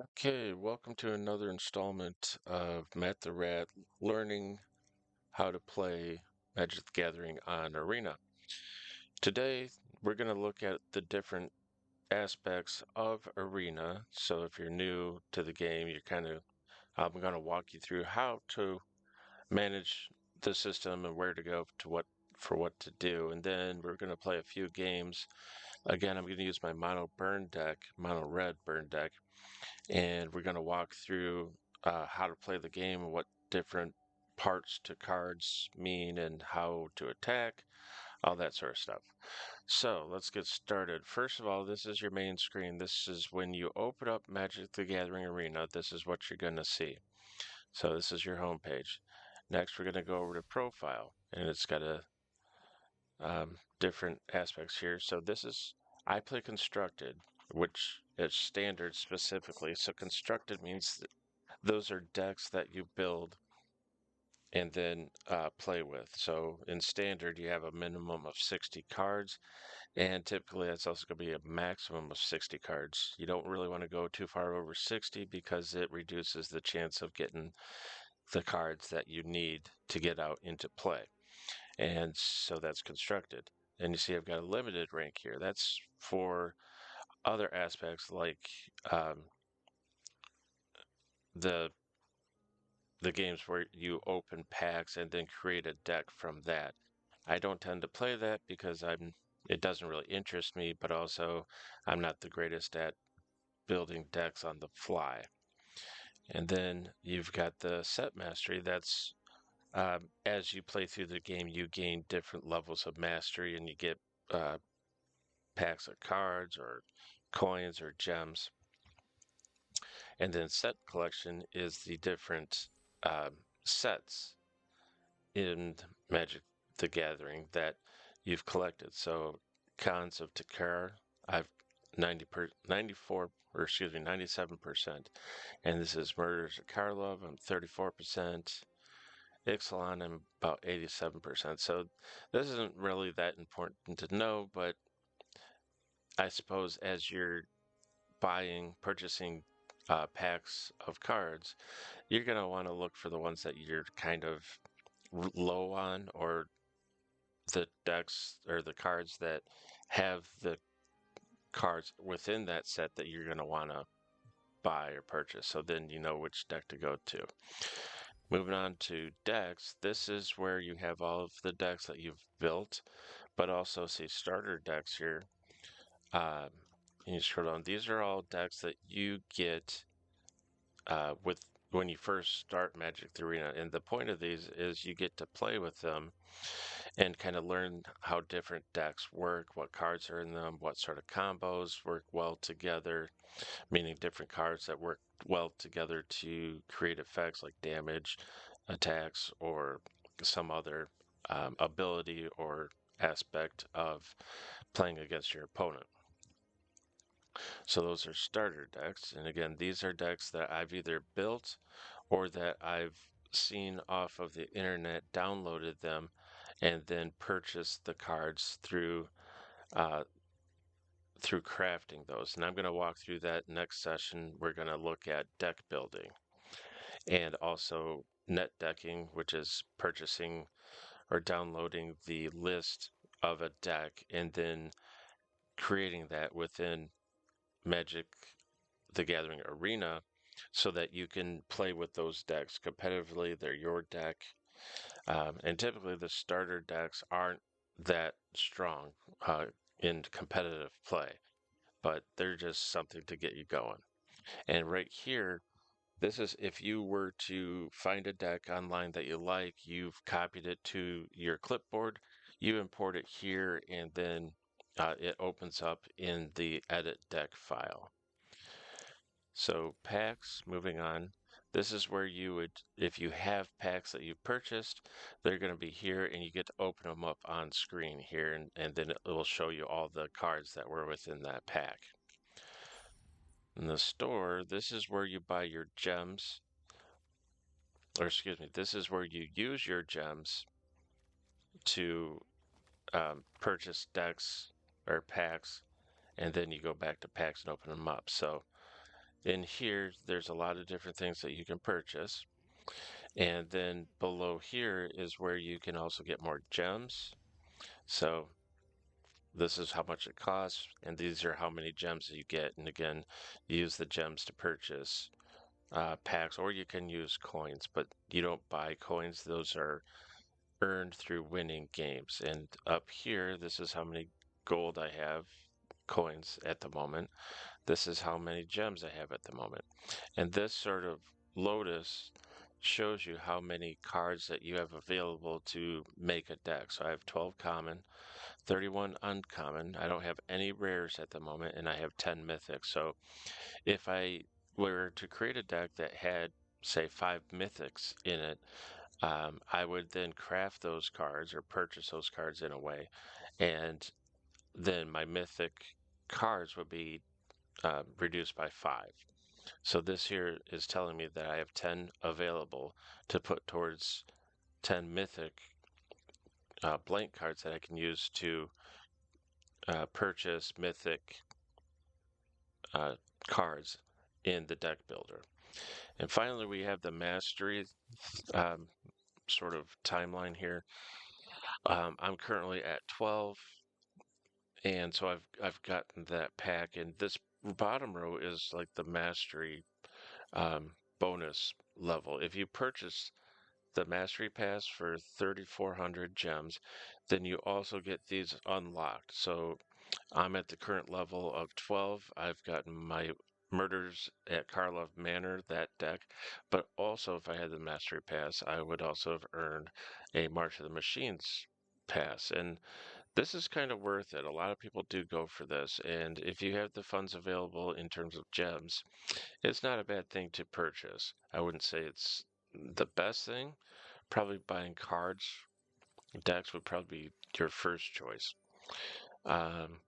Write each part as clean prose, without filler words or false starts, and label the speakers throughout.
Speaker 1: Okay, welcome to another installment of Matt the Rat, learning how to play Magic the Gathering on Arena. Today, we're going to look at the different aspects of Arena. So if you're new to the game, I'm going to walk you through how to manage the system and where to go to what to do. And then we're going to play a few games. Again, I'm going to use my mono red burn deck, and we're going to walk through how to play the game and what different parts to cards mean and how to attack, all that sort of stuff. So let's get started. First of all, this is your main screen. This is when you open up Magic the Gathering Arena, this is what you're going to see. So this is your home page. Next, we're going to go over to Profile, and it's got a different aspects here. So I play Constructed, which is standard specifically. So Constructed means those are decks that you build and then play with. So in standard, you have a minimum of 60 cards, and typically that's also going to be a maximum of 60 cards. You don't really want to go too far over 60 because it reduces the chance of getting the cards that you need to get out into play. And so that's constructed. And you see I've got a limited rank here. That's for other aspects like um, the the games where you open packs and then create a deck from that. I don't tend to play that because it doesn't really interest me, but also I'm not the greatest at building decks on the fly. And then you've got the set mastery. That's as you play through the game, you gain different levels of mastery and you get uh, packs of cards or coins or gems. And then set collection is the different sets in Magic the Gathering that you've collected. So Cons of Takara, I've 94, or excuse me, 97%. And this is Murders of Karlov, I'm 34%. Ixalan, I'm about 87%. So this isn't really that important to know, but I suppose as you're purchasing packs of cards, you're going to want to look for the ones that you're kind of low on, or the decks or the cards that have the cards within that set that you're going to want to buy or purchase. So then you know which deck to go to. Moving on to decks, this is where you have all of the decks that you've built, but also see starter decks here. Um, and you scroll down. These are all decks that you get with when you first start Magic the Arena. And the point of these is you get to play with them and kind of learn how different decks work, what cards are in them, what sort of combos work well together, meaning different cards that work well together to create effects like damage, attacks, or some other ability or aspect of playing against your opponent. So those are starter decks. And again, these are decks that I've either built or that I've seen off of the internet, downloaded them, and then purchased the cards uh, through crafting those. And I'm going to walk through that next session. We're going to look at deck building and also net decking, which is purchasing or downloading the list of a deck and then creating that within Magic the Gathering Arena so that you can play with those decks competitively. They're your deck. And typically, the starter decks aren't that strong uh, in competitive play, but they're just something to get you going. And right here, this is if you were to find a deck online that you like, you've copied it to your clipboard, you import it here, and then it opens up in the edit deck file. So packs, moving on. This is where you would, if you have packs that you purchased, they're going to be here and you get to open them up on screen here and then it will show you all the cards that were within that pack. In the store, this is where you buy your gems, or excuse me, this is where you use your gems to purchase decks or packs, and then you go back to packs and open them up. So In here, there's a lot of different things that you can purchase. And then below here is where you can also get more gems. So this is how much it costs, and these are how many gems you get. And again, you use the gems to purchase packs, or you can use coins, but you don't buy coins. Those are earned through winning games. And up here, this is how many gold I have coins at the moment. This is how many gems I have at the moment. And this sort of lotus shows you how many cards that you have available to make a deck. So I have 12 common, 31 uncommon. I don't have any rares at the moment, and I have 10 mythics. So if I were to create a deck that had, say, 5 mythics in it, I would then craft those cards or purchase those cards in a way, and then my mythic cards would be reduced by 5. So this here is telling me that I have 10 available to put towards 10 mythic blank cards that I can use to purchase mythic uh, cards in the deck builder. And finally, we have the mastery um, sort of timeline here. I'm currently at 12, and so I've gotten that pack, and this bottom row is like the mastery bonus level. If you purchase the Mastery Pass for 3,400 gems, then you also get these unlocked. So I'm at the current level of 12. I've gotten my Murders at Karlov Manor, that deck, but also if I had the Mastery Pass, I would also have earned a March of the Machines pass. And this is kind of worth it. A lot of people do go for this. And if you have the funds available in terms of gems, it's not a bad thing to purchase. I wouldn't say it's the best thing. Probably buying cards, decks would probably be your first choice. Um,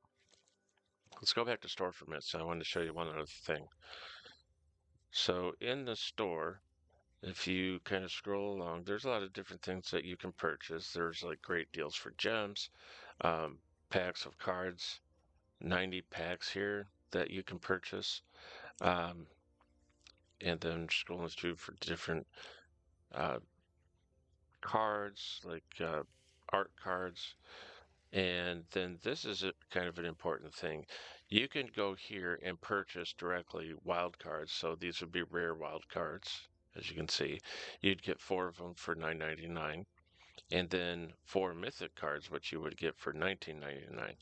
Speaker 1: let's go back to store for a minute. So I wanted to show you one other thing. So in the store, if you kind of scroll along, there's a lot of different things that you can purchase. There's like great deals for gems, um, packs of cards, 90 packs here that you can purchase. Um, and then scrolling through for different uh, cards, like art cards. And then this is kind of an important thing. You can go here and purchase directly wild cards. So these would be rare wild cards, as you can see. You'd get 4 of them for $9.99, and then 4 mythic cards, which you would get for $19.99.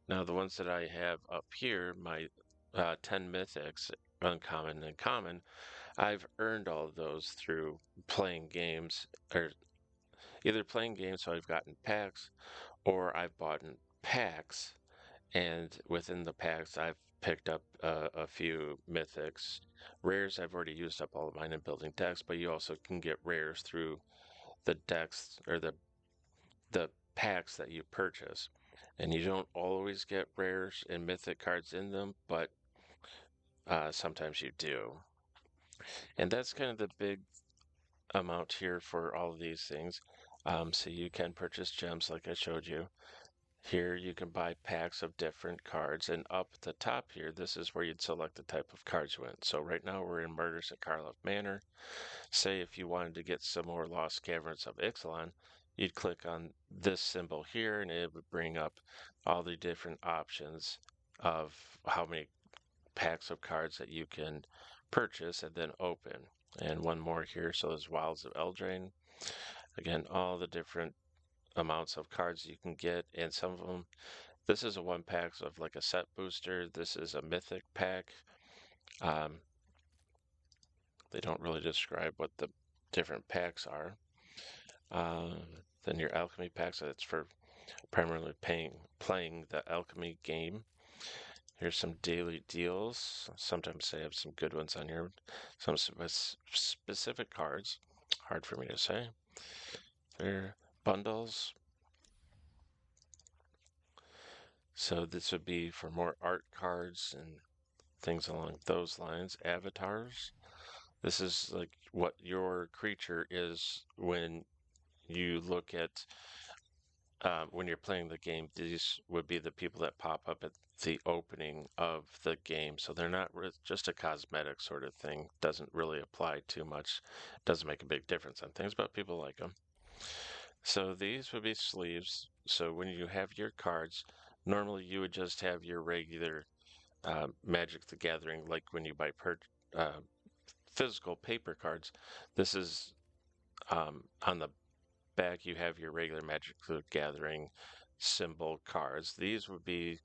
Speaker 1: Now, the ones that I have up here, my 10 mythics, uncommon and common, I've earned all of those through playing games, or either playing games, so I've gotten packs, or I've bought packs, and within the packs, I've picked up a few mythics. Rares, I've already used up all of mine in building decks, but you also can get rares through the decks or the packs that you purchase. And you don't always get rares and mythic cards in them, but sometimes you do. And that's kind of the big amount here for all of these things. So you can purchase gems like I showed you. Here you can buy packs of different cards, and up at the top here, this is where you'd select the type of cards you want. So right now we're in Murders at Karlov Manor. Say if you wanted to get some more Lost Caverns of Ixalan, you'd click on this symbol here and it would bring up all the different options of how many packs of cards that you can purchase and then open. And one more here, so there's Wilds of Eldraine. Again, all the different amounts of cards you can get, and some of them, this is a 1 pack of like a set booster. This is a mythic pack. Um, they don't really describe what the different packs are. Then your alchemy packs, that's for primarily playing the alchemy game. Here's some daily deals. Sometimes they have some good ones on here. Some specific cards, hard for me to say. They're bundles. So this would be for more art cards and things along those lines. Avatars. This is like what your creature is when you look at when you're playing the game, these would be the people that pop up at the opening of the game. So they're not just a cosmetic sort of thing. Doesn't really apply too much. Doesn't make a big difference on things, but people like them. So these would be sleeves. So when you have your cards, normally you would just have your regular Magic the Gathering, like when you buy uh, physical paper cards. This is on the back, you have your regular Magic the Gathering symbol cards. These would be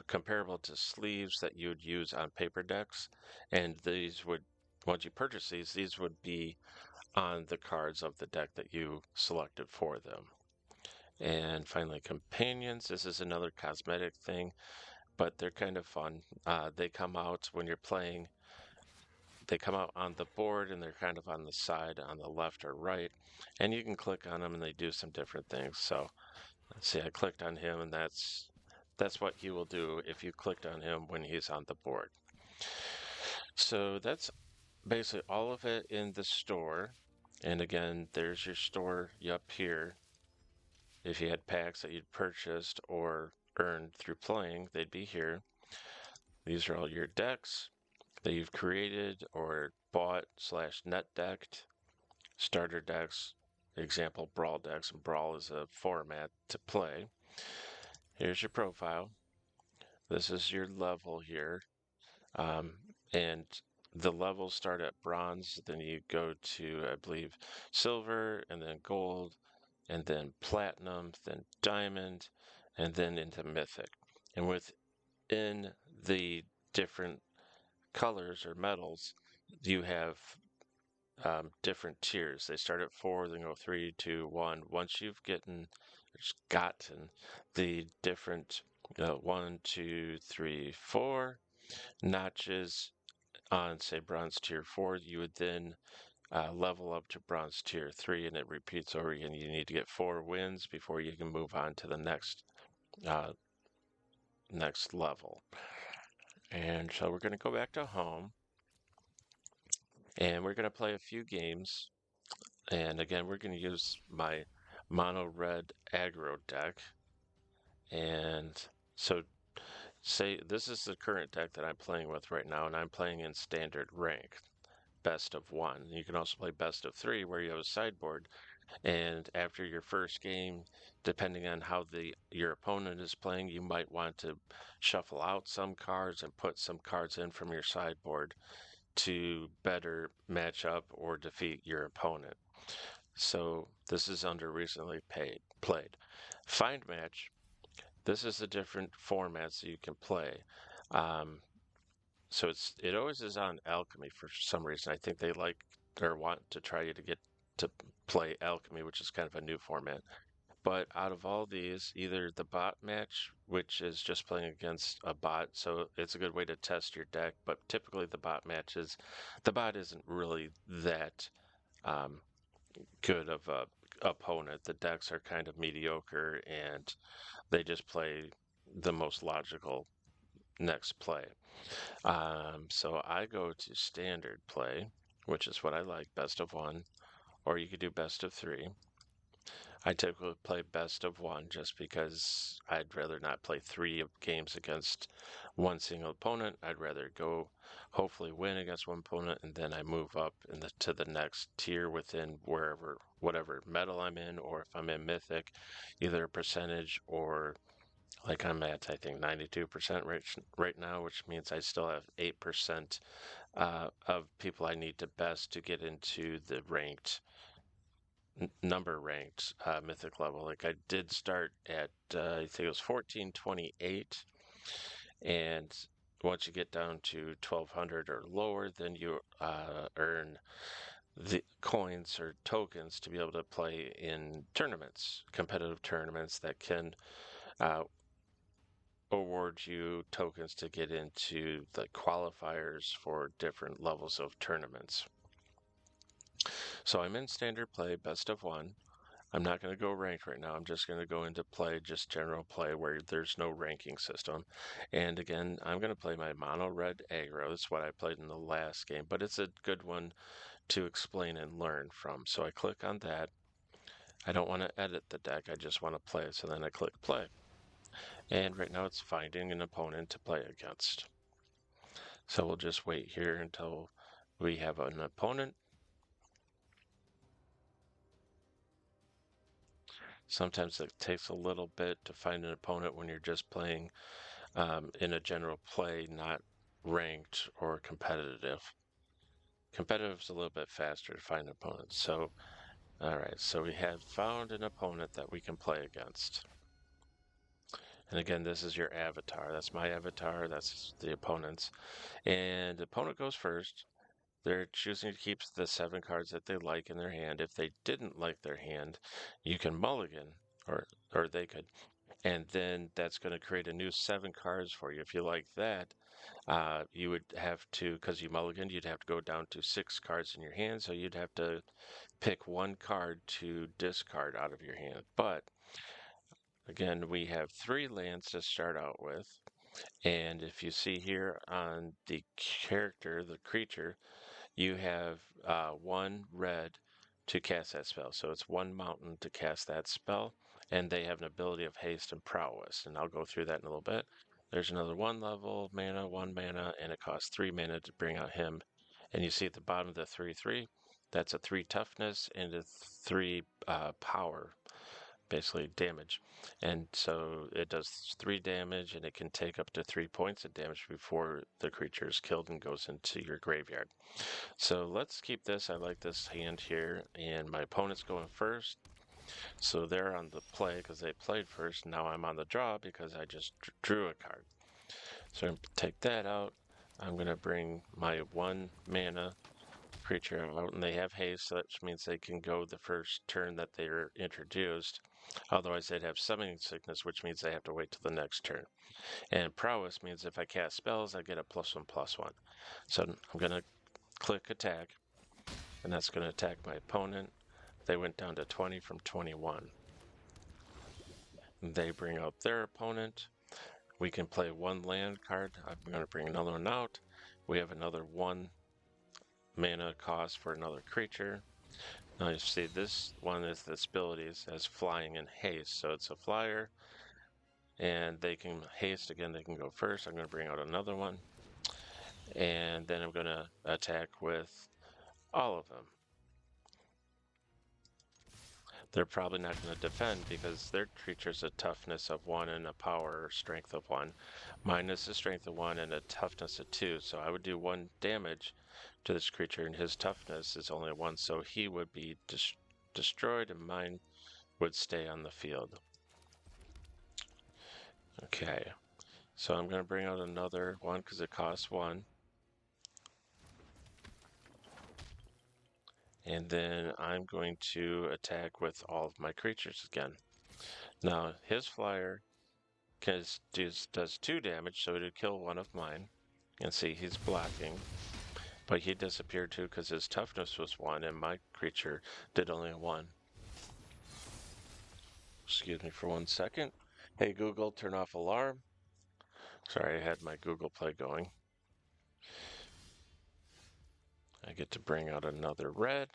Speaker 1: comparable to sleeves that you would use on paper decks. And these would, once you purchase these would be on the cards of the deck that you selected for them. And finally, companions. This is another cosmetic thing, but they're kind of fun. They come out when you're playing. They come out on the board and they're kind of on the side on the left or right. And you can click on them and they do some different things. So let's see, I clicked on him and that's what he will do if you clicked on him when he's on the board. So that's basically all of it in the store. And again, there's your store up here. If you had packs that you'd purchased or earned through playing, they'd be here. These are all your decks that you've created or bought / net decked, starter decks, example Brawl decks, and Brawl is a format to play. Here's your profile. This is your level here. Um, and the levels start at bronze, then you go to, I believe, silver, and then gold, and then platinum, then diamond, and then into mythic. And within the different colors or metals, you have different tiers. They start at 4, then go 3, 2, 1. Once you've gotten the different 1, 2, 3, 4 notches on, say, bronze tier 4, you would then level up to bronze tier 3, and it repeats over again. You need to get 4 wins before you can move on to the uh, next level. And so we're going to go back to home, and we're going to play a few games. And again, we're going to use my mono red aggro deck. And so say this is the current deck that I'm playing with right now, and I'm playing in standard rank, best of 1. You can also play best of 3 where you have a sideboard. And after your first game, depending on how your opponent is playing, you might want to shuffle out some cards and put some cards in from your sideboard to better match up or defeat your opponent. So this is under recently played. Find match. This is the different formats that you can play. Um, so it always is on Alchemy for some reason. I think they like or want to try you to get to play Alchemy, which is kind of a new format. But out of all these, either the bot match, which is just playing against a bot, so it's a good way to test your deck. But typically, the bot isn't really that um, good of a opponent. The decks are kind of mediocre, and they just play the most logical next play. So I go to standard play, which is what I like, best of 1, or you could do best of 3. I typically play best of 1 just because I'd rather not play 3 games against one single opponent. I'd rather go hopefully win against one opponent and then I move up to the next tier within whatever metal I'm in, or if I'm in mythic, either a percentage or like I'm at, I think 92% right now, which means I still have 8% of people I need to best to get into the number ranked mythic level. Like I did start at, I think it was 1428, and once you get down to 1200 or lower, then you earn the coins or tokens to be able to play in tournaments, competitive tournaments that can uh, award you tokens to get into the qualifiers for different levels of tournaments. So I'm in standard play, best of 1. I'm not going to go ranked right now. I'm just going to go into play, just general play where there's no ranking system. And again, I'm going to play my mono red aggro. That's what I played in the last game, but it's a good one to explain and learn from. So I click on that. I don't want to edit the deck, I just want to play. So then I click play. And right now it's finding an opponent to play against. So we'll just wait here until we have an opponent. Sometimes it takes a little bit to find an opponent when you're just playing in a general play, not ranked or competitive. Competitive is a little bit faster to find opponents. So, all right, so we have found an opponent that we can play against. And again, this is your avatar. That's my avatar. That's the opponent's. And the opponent goes first. They're choosing to keep the 7 cards that they like in their hand. If they didn't like their hand, you can mulligan, or they could. And then that's going to create a new 7 cards for you. If you like that, you would have to, because you mulliganed, you'd have to go down to 6 cards in your hand. So you'd have to pick 1 card to discard out of your hand. But again, we have 3 lands to start out with. And if you see here on the character, the creature, you have 1 red to cast that spell. So it's 1 mountain to cast that spell. And they have an ability of haste and prowess. And I'll go through that in a little bit. There's another 1 level mana, 1 mana, and it costs 3 mana to bring out him. And you see at the bottom of the 3/3, that's a 3 toughness and a 3 power, basically damage. And so it does 3 damage, and it can take up to 3 points of damage before the creature is killed and goes into your graveyard. So let's keep this. I like this hand here, and my opponent's going first. So they're on the play because they played first. Now I'm on the draw because I just drew a card. So I'm going to take that out. I'm going to bring my 1 mana creature out, and they have haste, so that means they can go the first turn that they're introduced. Otherwise, they'd have summoning sickness, which means they have to wait till the next turn. And prowess means if I cast spells, I get a +1/+1. So I'm going to click attack, and that's going to attack my opponent. They went down to 20 from 21. They bring out their opponent. We can play 1 land card. I'm going to bring another one out. We have another 1 mana cost for another creature. Now you see this one is the abilities as flying and haste. So it's a flyer, and they can haste again. They can go first. I'm going to bring out another one, and then I'm going to attack with all of them. They're probably not going to defend because their creature's a toughness of 1 and a power or strength of 1. Mine is a strength of 1 and a toughness of 2. So I would do 1 damage to this creature, and his toughness is only 1, so he would be destroyed, and mine would stay on the field. Okay, so I'm going to bring out another one because it costs 1. And then I'm going to attack with all of my creatures again. Now, his flyer does 2 damage, so it'd kill 1 of mine. And see, he's blocking. But he disappeared too because his toughness was 1, and my creature did only 1. Excuse me for 1 second. Hey Google, turn off alarm. Sorry, I had my Google Play going. I get to bring out another red.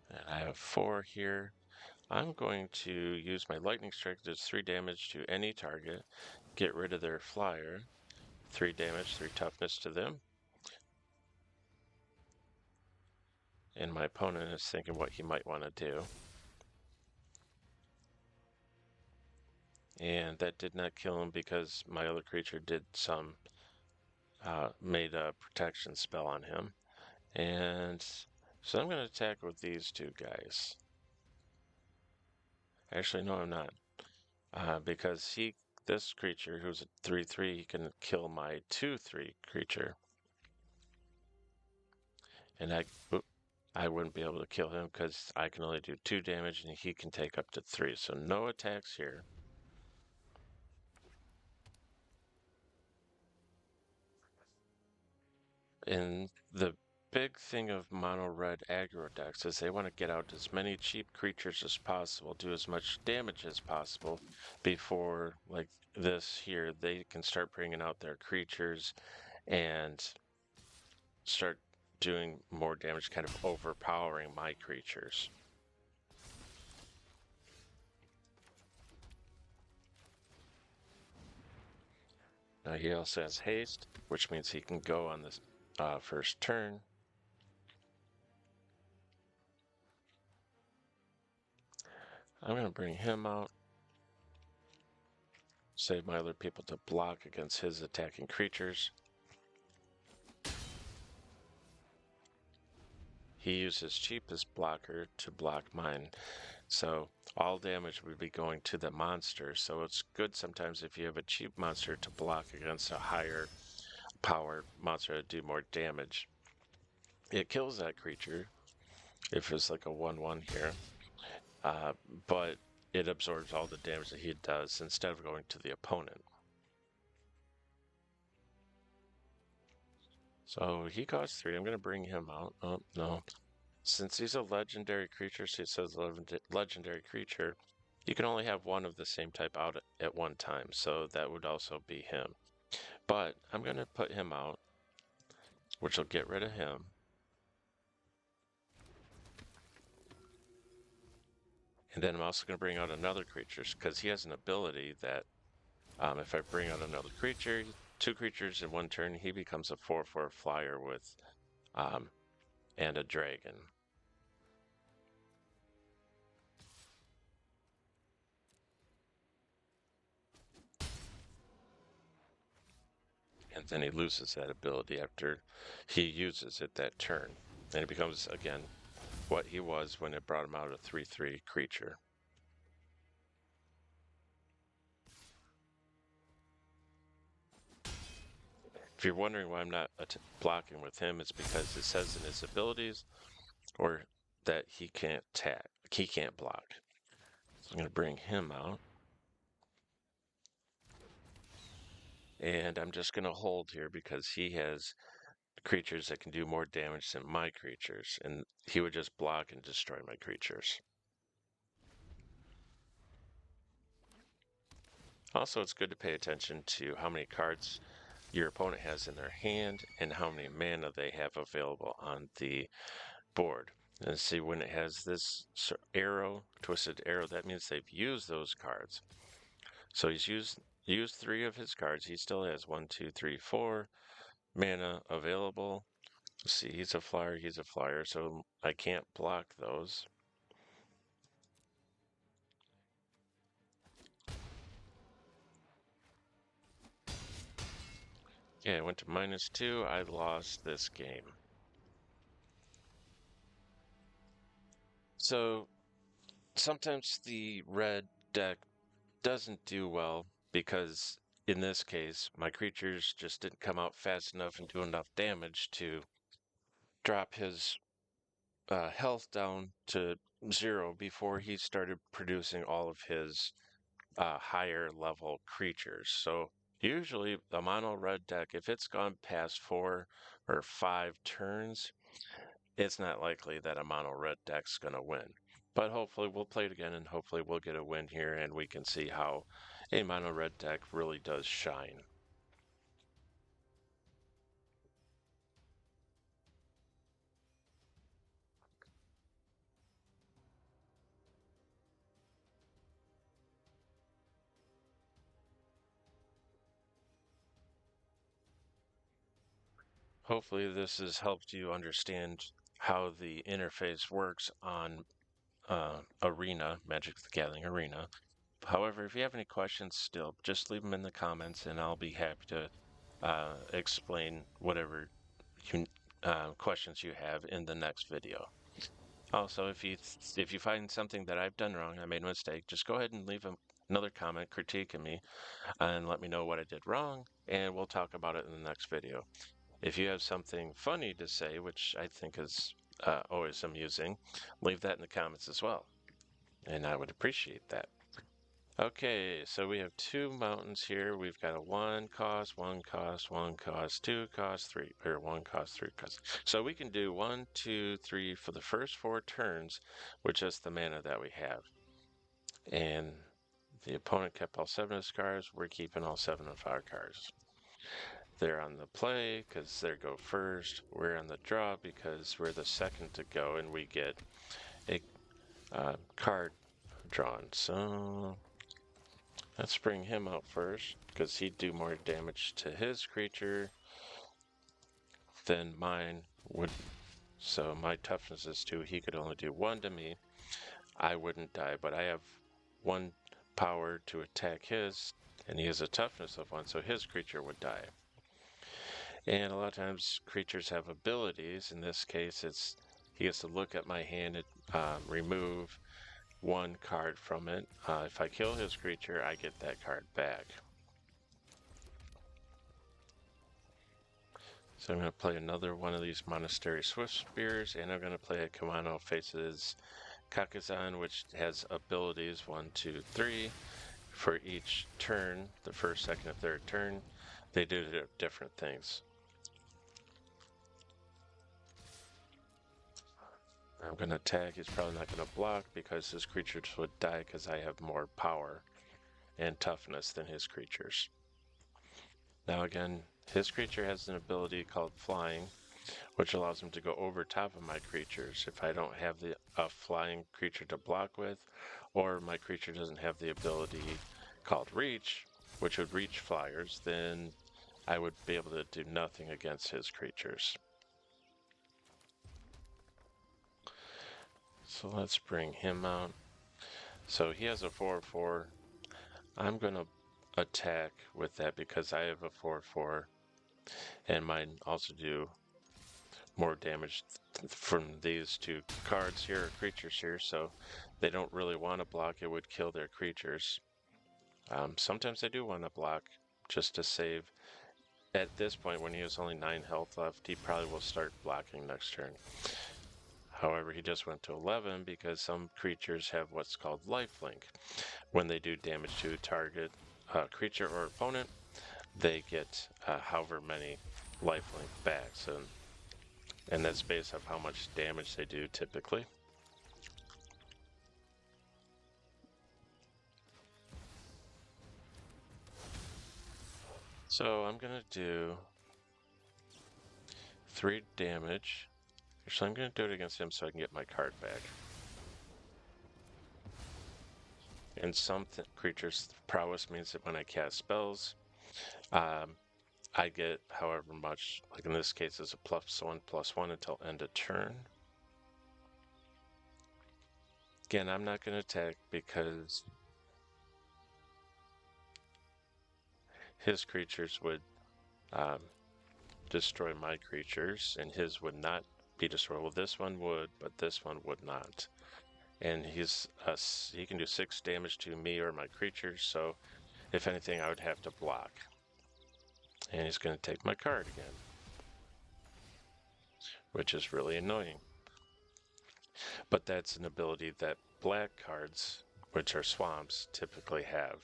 Speaker 1: And I have 4 here. I'm going to use my lightning strike. Does 3 damage to any target. Get rid of their flyer. 3 damage, 3 toughness to them. And my opponent is thinking what he might want to do. And that did not kill him because my other creature did made a protection spell on him. And so I'm going to attack with these 2 guys. Actually, no, I'm not. Because this creature, who's a 3/3, he can kill my 2/3 creature. And I wouldn't be able to kill him because I can only do 2 damage and he can take up to 3. So no attacks here. And the big thing of mono red aggro decks is they want to get out as many cheap creatures as possible, do as much damage as possible before, like this here, they can start bringing out their creatures and start doing more damage, kind of overpowering my creatures. Now he also has haste, which means he can go on this first turn. I'm going to bring him out. Save my other people to block against his attacking creatures. He uses cheapest blocker to block mine. So all damage would be going to the monster. So it's good sometimes if you have a cheap monster to block against a higher power monster to do more damage. It kills that creature if it's like a 1/1 here, but it absorbs all the damage that he does instead of going to the opponent. So he costs 3. I'm going to bring him out. Oh, no. Since he's a legendary creature, so it says legendary creature, you can only have one of the same type out at one time, so that would also be him. But I'm going to put him out, which will get rid of him. And then I'm also going to bring out another creature, because he has an ability that if I bring out another creature, 2 creatures in 1 turn, he becomes a 4/4 flyer with and a dragon. And then he loses that ability after he uses it that turn. And it becomes, again, what he was when it brought him out a 3/3 creature. If you're wondering why I'm not blocking with him, it's because it says in his abilities or that he can't block. So I'm going to bring him out. And I'm just going to hold here because he has creatures that can do more damage than my creatures, and he would just block and destroy my creatures. Also, it's good to pay attention to how many cards your opponent has in their hand and how many mana they have available on the board. And see, when it has this arrow, twisted arrow, that means they've used those cards. So he's used 3 of his cards. He still has 1, 2, 3, 4 mana available. See, he's a flyer, so I can't block those. Yeah, I went to -2. I lost this game. So sometimes the red deck doesn't do well because in this case, my creatures just didn't come out fast enough and do enough damage to drop his health down to 0 before he started producing all of his higher level creatures. So usually a mono red deck, if it's gone past 4 or 5 turns, it's not likely that a mono red deck's going to win. But hopefully we'll play it again and hopefully we'll get a win here and we can see how a mono red deck really does shine. Hopefully this has helped you understand how the interface works on Arena, Magic the Gathering Arena. However, if you have any questions still, just leave them in the comments and I'll be happy to explain whatever questions you have in the next video. Also, if you find something that I've done wrong, I made a mistake, just go ahead and leave another comment critiquing me and let me know what I did wrong, and we'll talk about it in the next video. If you have something funny to say, which I think is always amusing, leave that in the comments as well, and I would appreciate that. Okay, so we have 2 mountains here. We've got a 1 cost, 1 cost, 1 cost, 2 cost, 3, or 1 cost, 3 cost. So we can do 1, 2, 3 for the first 4 turns with just the mana that we have. And the opponent kept all 7 of his cards. We're keeping all 7 of our cards. They're on the play because they go first. We're on the draw because we're the second to go and we get a card drawn. So let's bring him out first because he'd do more damage to his creature than mine would. So my toughness is 2. He could only do 1 to me. I wouldn't die, but I have 1 power to attack his, and he has a toughness of 1, so his creature would die. And a lot of times creatures have abilities. In this case, he gets to look at my hand and remove 1 card from it. If I kill his creature, I get that card back. So I'm going to play another one of these Monastery Swift Spears, and I'm going to play a Kumano Faces Kakazan, which has abilities 1, 2, 3 for each turn, the first, second, and third turn. They do different things. I'm going to attack. He's probably not going to block because his creatures would die because I have more power and toughness than his creatures. Now again, his creature has an ability called Flying, which allows him to go over top of my creatures if I don't have a flying creature to block with, or my creature doesn't have the ability called Reach, which would reach flyers, then I would be able to do nothing against his creatures. So let's bring him out. So he has a 4/4. I'm going to attack with that because I have a 4/4, and mine also do more damage from these 2 cards here, or creatures here, so they don't really want to block. It would kill their creatures. Sometimes they do want to block just to save. At this point, when he has only 9 health left, he probably will start blocking next turn. However, he just went to 11 because some creatures have what's called lifelink. When they do damage to a target creature or opponent, they get however many lifelink back. And that's based on how much damage they do typically. So I'm going to do 3 damage. Actually, I'm going to do it against him so I can get my card back. And some creatures' prowess means that when I cast spells, I get however much, like in this case, it's a +1/+1 until end of turn. Again, I'm not going to attack because his creatures would destroy my creatures, and his would not be destroyed. Well, this one would, but this one would not. And he can do 6 damage to me or my creatures, so if anything, I would have to block. And he's going to take my card again, which is really annoying. But that's an ability that black cards, which are swamps, typically have.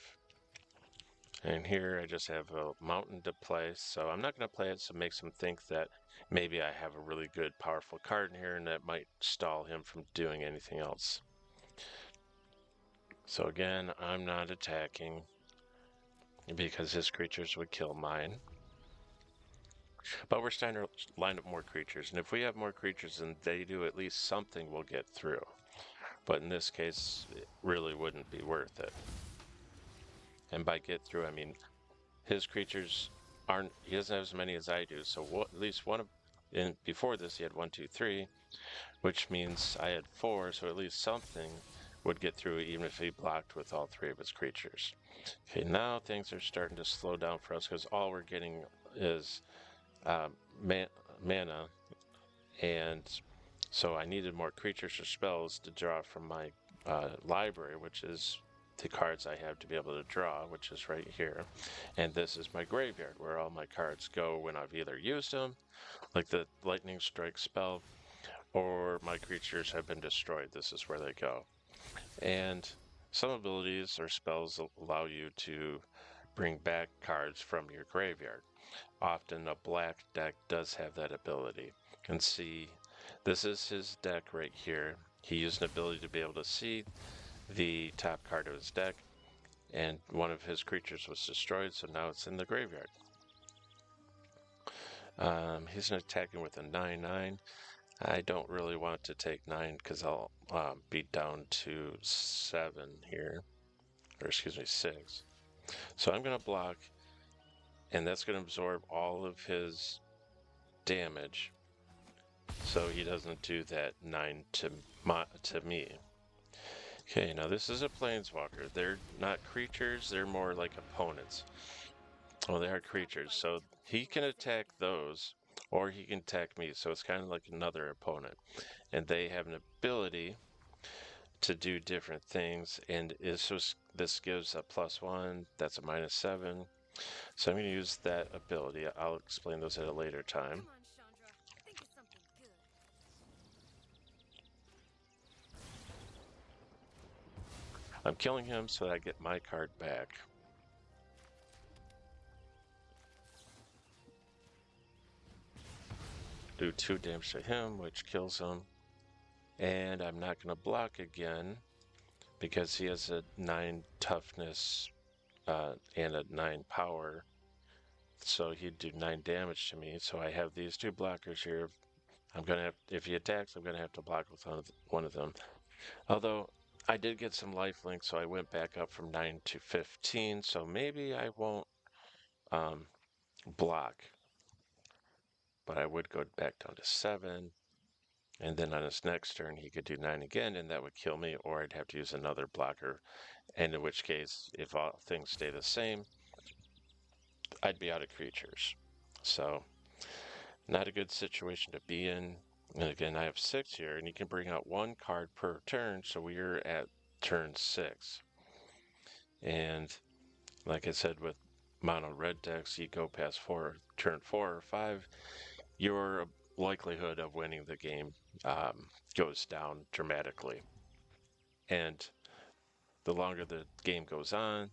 Speaker 1: And here I just have a mountain to play, so I'm not going to play it, so it makes him think that maybe I have a really good, powerful card in here, and that might stall him from doing anything else. So again, I'm not attacking because his creatures would kill mine. But we're starting to line up more creatures, and if we have more creatures and they do, at least something will get through. But in this case, it really wouldn't be worth it. And by get through, I mean his creatures aren't, he doesn't have as many as I do, so at least one of, before this he had 1, 2, 3, which means I had 4, so at least something would get through even if he blocked with all 3 of his creatures. Okay, now things are starting to slow down for us because all we're getting is mana, and so I needed more creatures or spells to draw from my library, which is the cards I have to be able to draw, which is right here. And this is my graveyard, where all my cards go when I've either used them, like the Lightning Strike spell, or my creatures have been destroyed. This is where they go. And some abilities or spells allow you to bring back cards from your graveyard. Often a black deck does have that ability. You can see this is his deck right here. He used an ability to be able to see the top card of his deck, and one of his creatures was destroyed, so now it's in the graveyard. He's attacking with a 9/9. I don't really want to take 9 because I'll be down to 7 here, or excuse me, 6. So I'm going to block, and that's going to absorb all of his damage, so he doesn't do that 9 to me. Okay, now this is a planeswalker. They're not creatures, they're more like opponents. Well, they are creatures, so he can attack those, or he can attack me, so it's kind of like another opponent. And they have an ability to do different things, and this gives a +1, that's a -7. So I'm going to use that ability. I'll explain those at a later time.
Speaker 2: Come on, Chandra. Think of something good.
Speaker 1: I'm killing him so that I get my card back. Do 2 damage to him, which kills him. And I'm not going to block again because he has a 9 toughness and a 9 power. So he'd do 9 damage to me. So I have these 2 blockers here. I'm going to have, if he attacks, I'm going to have to block with one of them. Although I did get some lifelink, so I went back up from 9 to 15. So maybe I won't block. But I would go back down to 7. And then on his next turn, he could do 9 again, and that would kill me, or I'd have to use another blocker. And in which case, if all things stay the same, I'd be out of creatures. So, not a good situation to be in. And again, I have 6 here, and you can bring out 1 card per turn, so we're at turn 6. And like I said, with mono red decks, you go past turn 4 or 5, your likelihood of winning the game goes down dramatically. And the longer the game goes on,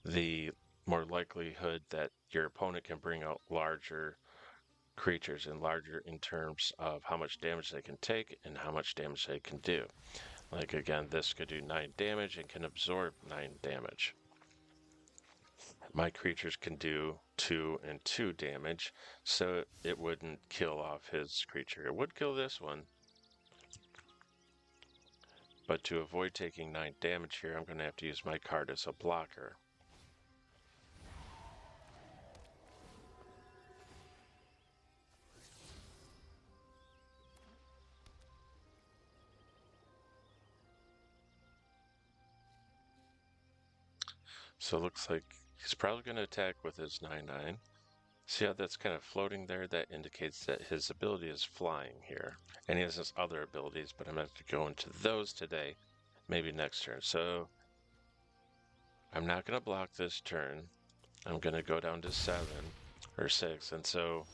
Speaker 1: the more likelihood that your opponent can bring out larger creatures, and larger in terms of how much damage they can take and how much damage they can do. Like again, this could do 9 damage and can absorb 9 damage. My creatures can do 2 and 2 damage, so it wouldn't kill off his creature. It would kill this one, but to avoid taking 9 damage here, I'm going to have to use my card as a blocker. So it looks like he's probably going to attack with his 9/9. See how that's kind of floating there? That indicates that his ability is flying here. And he has his other abilities, but I'm going to have to go into those today, maybe next turn. So I'm not going to block this turn. I'm going to go down to 7 or 6, and so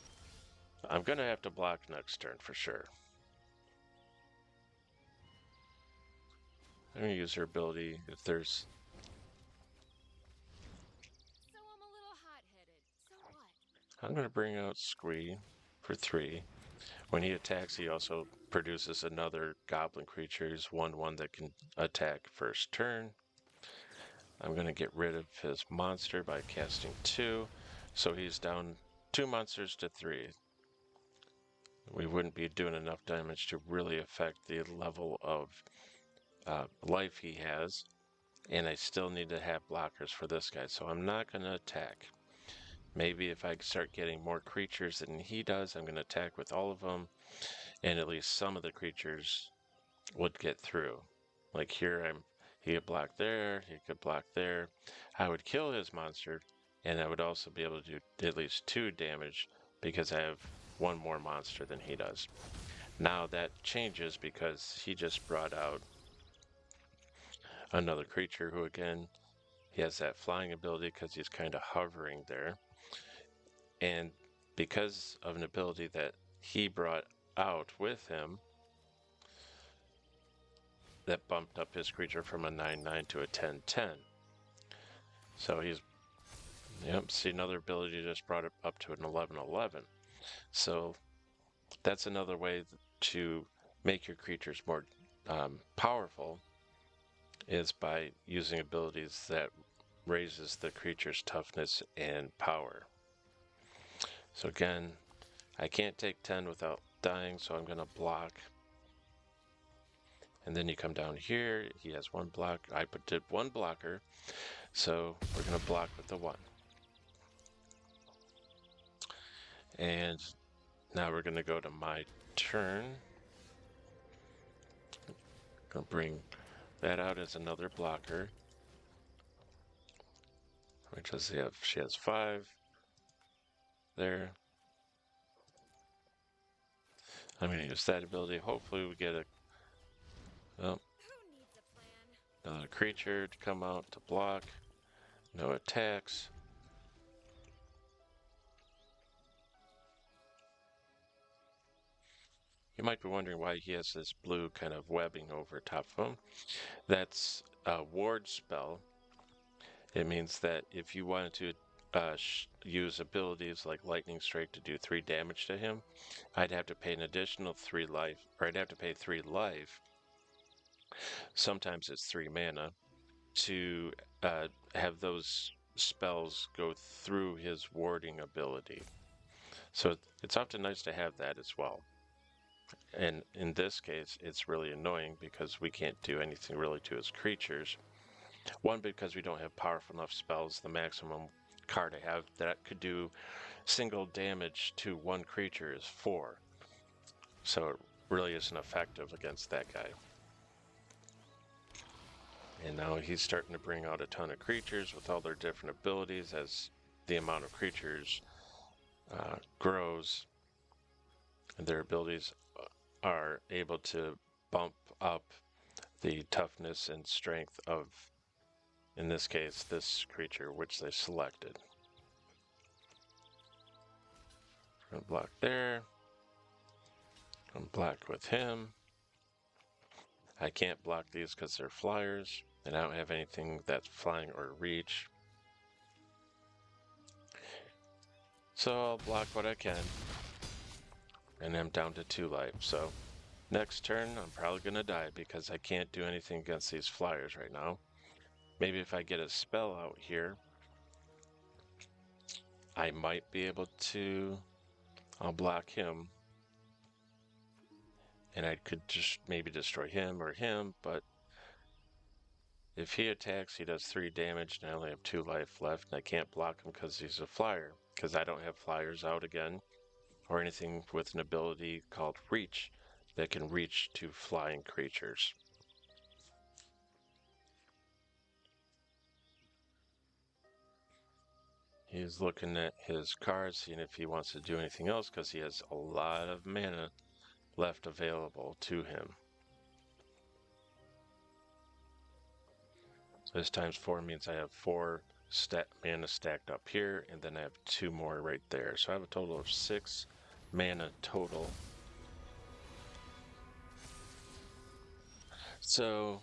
Speaker 1: I'm going to have to block next turn for sure. I'm going to use her ability if there's...
Speaker 2: So I'm a little hot-headed. So what?
Speaker 1: I'm going to bring out Squee for 3. When he attacks, he also produces another goblin creature. He's 1/1 that can attack first turn. I'm going to get rid of his monster by casting 2, so he's down 2 monsters to 3. We wouldn't be doing enough damage to really affect the level of life he has, and I still need to have blockers for this guy, so I'm not going to attack. Maybe if I start getting more creatures than he does, I'm going to attack with all of them, and at least some of the creatures would get through. Like here, he could block there, he could block there. I would kill his monster, and I would also be able to do at least 2 damage because I have 1 more monster than he does. Now that changes because he just brought out another creature who, again, he has that flying ability because he's kind of hovering there. And because of an ability that he brought out with him, that bumped up his creature from a 9/9 to a 10/10. So he's, yep, see, another ability just brought it up to an 11/11. So that's another way to make your creatures more powerful, is by using abilities that raises the creature's toughness and power. So again, I can't take 10 without dying, so I'm going to block. And then you come down here, he has one block. I did one blocker, so we're going to block with the 1. And now we're going to go to my turn. Going to bring that out as another blocker. Which does she have? She has 5 there. I'm going to use that ability. Hopefully we get another creature to come out to block. No attacks. You might be wondering why he has this blue kind of webbing over top of him. That's a ward spell. It means that if you wanted to use abilities like Lightning Strike to do 3 damage to him, I'd have to pay an additional 3 life, or I'd have to pay 3 life. Sometimes it's 3 mana to have those spells go through his warding ability. So it's often nice to have that as well. And in this case, it's really annoying because we can't do anything really to his creatures. One, because we don't have powerful enough spells. The maximum card I have that could do single damage to 1 creature is 4. So it really isn't effective against that guy. And now he's starting to bring out a ton of creatures with all their different abilities as the amount of creatures grows. And their abilities are able to bump up the toughness and strength of, in this case, this creature which they selected. Gonna block there. Gonna block with him. I can't block these because they're flyers, and I don't have anything that's flying or reach. So I'll block what I can. And I'm down to 2 life. So next turn, I'm probably gonna die because I can't do anything against these flyers right now. Maybe if I get a spell out here, I might be able to. I'll block him. And I could just maybe destroy him or him, but if he attacks, he does 3 damage, and I only have 2 life left, and I can't block him because he's a flyer, because I don't have flyers out again, or anything with an ability called Reach that can reach to flying creatures. He's looking at his cards, seeing if he wants to do anything else, because he has a lot of mana left available to him. So this times 4 means I have 4 mana stacked up here, and then I have 2 more right there. So I have a total of 6 mana total. So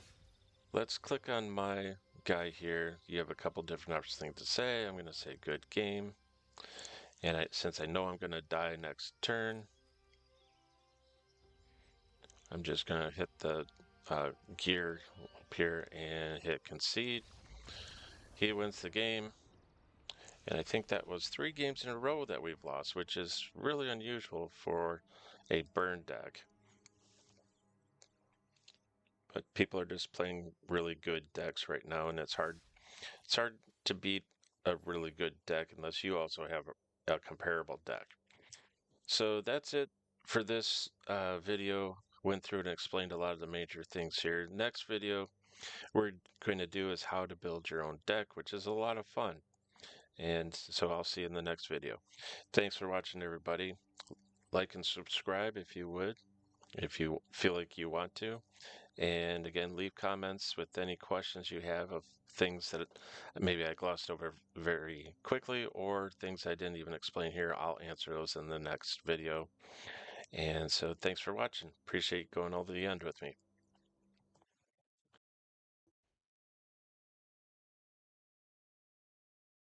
Speaker 1: let's click on my guy here. You have a couple different options to say. I'm going to say good game. And since I know I'm going to die next turn, I'm just going to hit the gear up here and hit concede. He wins the game. And I think that was 3 games in a row that we've lost, which is really unusual for a burn deck. But people are just playing really good decks right now, and it's hard to beat a really good deck unless you also have a comparable deck. So that's it for this video. Went through and explained a lot of the major things here. Next video we're going to do is how to build your own deck, which is a lot of fun. And so I'll see you in the next video. Thanks for watching, everybody. Like and subscribe if you would, if you feel like you want to. And again, leave comments with any questions you have of things that maybe I glossed over very quickly or things I didn't even explain here. I'll answer those in the next video. And so thanks for watching. Appreciate you going all the way to the end with me.